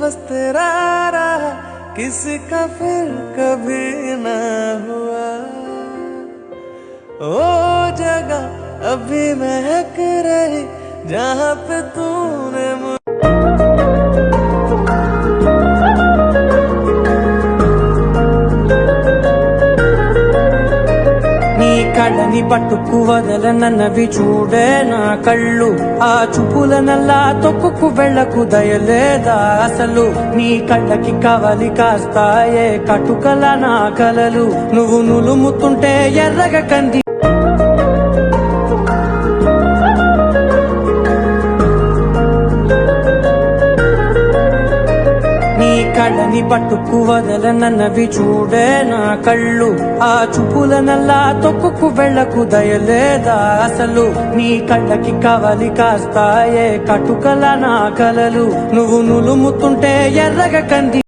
बस तेरा रहा, किसी का फिर कभी ना हुआ। ओ जगह अभी महक रही जहाँ पे तूने కళ్ళని పట్టుకు వదలనన్నవి చూడే నా కళ్ళు, ఆ చూపులనల్లా తొక్కుకు వెళ్ళకు దయలేదా అసలు. నీ కళ్ళకి కవలి కాస్తాయే కటుకల నా కలలు, నువ్వు నులుముతుంటే ఎర్రగా కంది. కళ్ళని పట్టుకు వదలనన్నవి చూడే నా కళ్ళు, ఆ చూపులనల్లా తొక్కుకు వెళ్ళకు దయలేదా అసలు. నీ కళ్ళకి కవలి కాస్తాయే కటుకల నా కలలు, నువ్వు నులుముతుంటే ఎర్రగా కంది.